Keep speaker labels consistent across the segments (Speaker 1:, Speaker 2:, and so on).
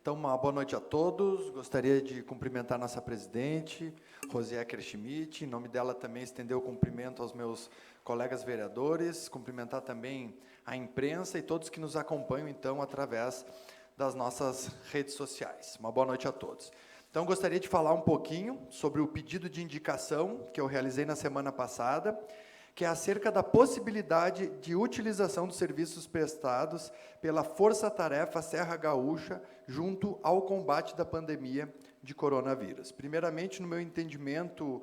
Speaker 1: Então, uma boa noite a todos. Gostaria de cumprimentar nossa presidente, Rosiéker Schmidt. Em nome dela, também estender o cumprimento aos meus colegas vereadores, cumprimentar também a imprensa e todos que nos acompanham, então, através das nossas redes sociais. Uma boa noite a todos. Então, gostaria de falar um pouquinho sobre o pedido de indicação que eu realizei na semana passada, que é acerca da possibilidade de utilização dos serviços prestados pela Força Tarefa Serra Gaúcha junto ao combate da pandemia de coronavírus. Primeiramente, no meu entendimento,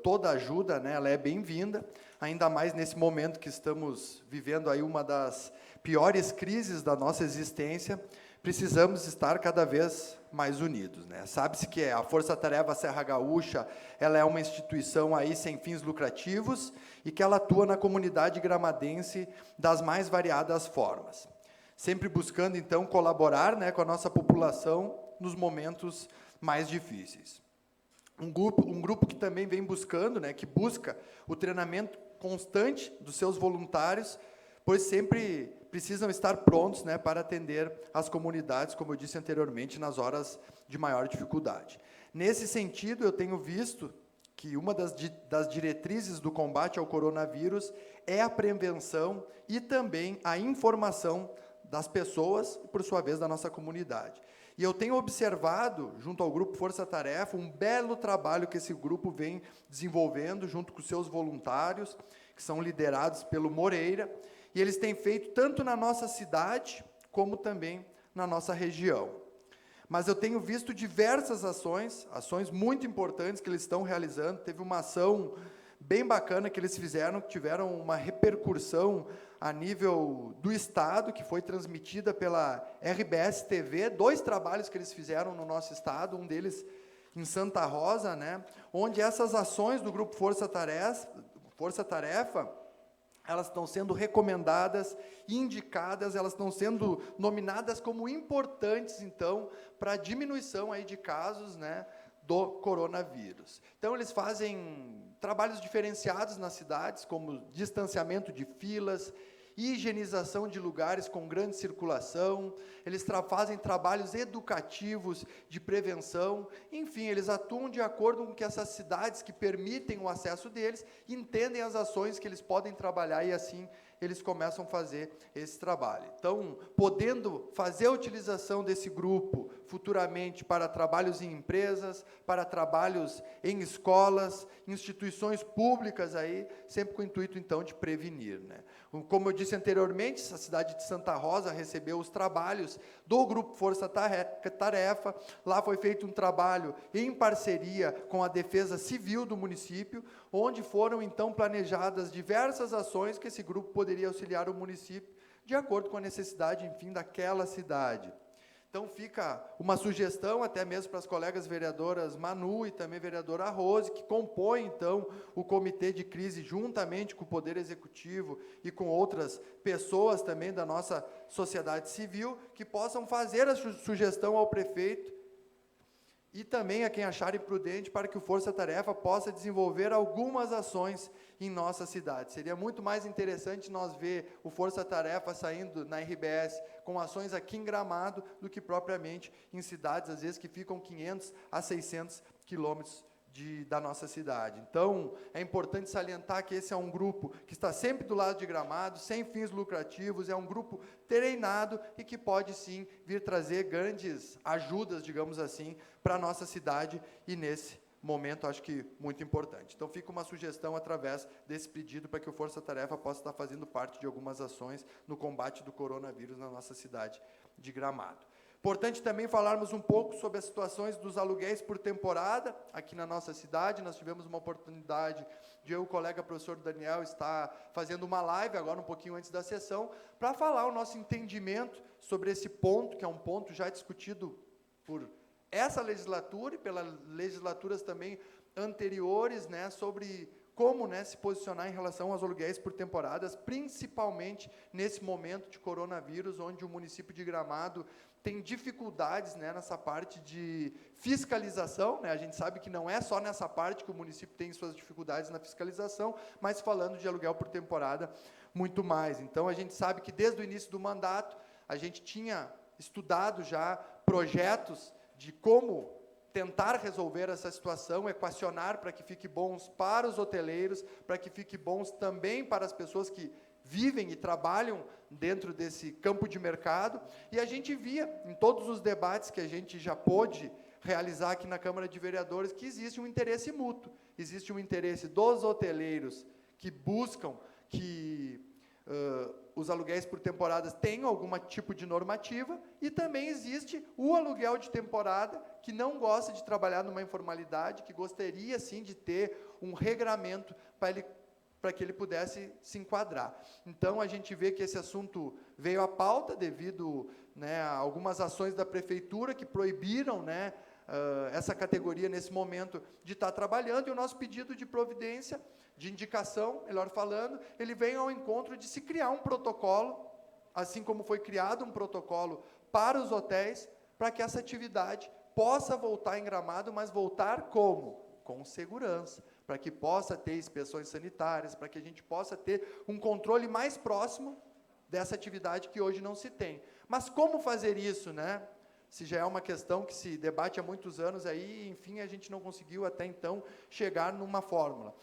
Speaker 1: toda ajuda, ela é bem-vinda, ainda mais nesse momento que estamos vivendo aí uma das piores crises da nossa existência. Precisamos estar cada vez mais unidos, Sabe-se que a Força Tarefa Serra Gaúcha, ela é uma instituição aí sem fins lucrativos e que ela atua na comunidade gramadense das mais variadas formas, sempre buscando, então, colaborar, com a nossa população nos momentos mais difíceis. Um grupo que também vem buscando, que busca o treinamento constante dos seus voluntários, pois sempre precisam estar prontos, para atender as comunidades, como eu disse anteriormente, nas horas de maior dificuldade. Nesse sentido, eu tenho visto que uma das diretrizes do combate ao coronavírus é a prevenção e também a informação das pessoas e, por sua vez, da nossa comunidade. E eu tenho observado, junto ao Grupo Força Tarefa, um belo trabalho que esse grupo vem desenvolvendo, junto com seus voluntários, que são liderados pelo Moreira, e eles têm feito tanto na nossa cidade, como também na nossa região. Mas eu tenho visto diversas ações muito importantes que eles estão realizando. Teve uma ação bem bacana que eles fizeram, que tiveram uma repercussão a nível do Estado, que foi transmitida pela RBS TV, 2 trabalhos que eles fizeram no nosso Estado, um deles em Santa Rosa, onde essas ações do Grupo Força Tarefa, elas estão sendo recomendadas, indicadas, elas estão sendo nominadas como importantes, então, para a diminuição aí de casos, do coronavírus. Então, eles fazem trabalhos diferenciados nas cidades, como distanciamento de filas, higienização de lugares com grande circulação, eles fazem trabalhos educativos de prevenção, enfim, eles atuam de acordo com que essas cidades que permitem o acesso deles entendem as ações que eles podem trabalhar e assim eles começam a fazer esse trabalho. Então, podendo fazer a utilização desse grupo futuramente para trabalhos em empresas, para trabalhos em escolas, instituições públicas, aí, sempre com o intuito, então, de prevenir. Como eu disse anteriormente, a cidade de Santa Rosa recebeu os trabalhos do Grupo Força Tarefa, lá foi feito um trabalho em parceria com a Defesa Civil do município, onde foram, então, planejadas diversas ações que esse grupo poderia auxiliar o município, de acordo com a necessidade, enfim, daquela cidade. Então, fica uma sugestão, até mesmo para as colegas vereadoras Manu e também vereadora Rose, que compõem, então, o comitê de crise, juntamente com o Poder Executivo e com outras pessoas também da nossa sociedade civil, que possam fazer a sugestão ao prefeito e também a quem acharem prudente para que o Força Tarefa possa desenvolver algumas ações em nossa cidade. Seria muito mais interessante nós ver o Força Tarefa saindo na RBS com ações aqui em Gramado do que propriamente em cidades, às vezes, que ficam 500 a 600 quilômetros da nossa cidade. Então, é importante salientar que esse é um grupo que está sempre do lado de Gramado, sem fins lucrativos, é um grupo treinado e que pode, sim, vir trazer grandes ajudas, digamos assim, para a nossa cidade e, nesse momento, acho que muito importante. Então, fica uma sugestão através desse pedido para que o Força Tarefa possa estar fazendo parte de algumas ações no combate do coronavírus na nossa cidade de Gramado. Importante também falarmos um pouco sobre as situações dos aluguéis por temporada aqui na nossa cidade. Nós tivemos uma oportunidade de eu e o colega professor Daniel estar fazendo uma live, agora um pouquinho antes da sessão, para falar o nosso entendimento sobre esse ponto, que é um ponto já discutido por essa legislatura e pelas legislaturas também anteriores, sobre como se posicionar em relação aos aluguéis por temporadas, principalmente nesse momento de coronavírus, onde o município de Gramado tem dificuldades nessa parte de fiscalização. A gente sabe que não é só nessa parte que o município tem suas dificuldades na fiscalização, mas falando de aluguel por temporada, muito mais. Então, a gente sabe que desde o início do mandato, a gente tinha estudado já projetos de como tentar resolver essa situação, equacionar para que fique bons para os hoteleiros, para que fique bons também para as pessoas que vivem e trabalham dentro desse campo de mercado. E a gente via, em todos os debates que a gente já pôde realizar aqui na Câmara de Vereadores, que existe um interesse mútuo, existe um interesse dos hoteleiros que buscam que os aluguéis por temporadas tenham algum tipo de normativa, e também existe o aluguel de temporada, que não gosta de trabalhar numa informalidade, que gostaria, sim, de ter um regramento para que ele pudesse se enquadrar. Então, a gente vê que esse assunto veio à pauta devido, né, a algumas ações da Prefeitura que proibiram, né, essa categoria, nesse momento, de estar trabalhando, e o nosso pedido de providência, de indicação, melhor falando, ele vem ao encontro de se criar um protocolo, assim como foi criado um protocolo para os hotéis, para que essa atividade possa voltar em Gramado, mas voltar como? Com segurança, para que possa ter inspeções sanitárias, para que a gente possa ter um controle mais próximo dessa atividade que hoje não se tem. Mas como fazer isso, né? Se já é uma questão que se debate há muitos anos, aí, enfim, a gente não conseguiu até então chegar numa fórmula.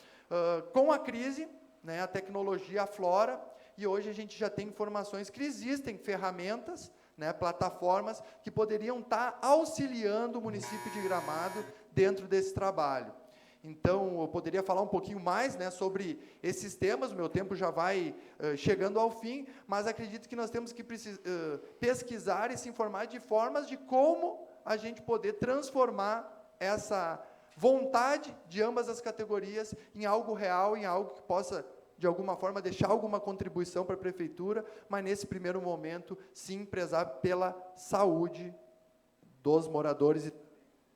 Speaker 1: Com a crise, né, a tecnologia aflora, e hoje a gente já tem informações que existem ferramentas, né, plataformas que poderiam estar auxiliando o município de Gramado dentro desse trabalho. Então, eu poderia falar um pouquinho mais, né, sobre esses temas, o meu tempo já vai chegando ao fim, mas acredito que nós temos que pesquisar e se informar de formas de como a gente poder transformar essa vontade de ambas as categorias em algo real, em algo que possa, de alguma forma, deixar alguma contribuição para a Prefeitura, mas, nesse primeiro momento, sim, prezar pela saúde dos moradores e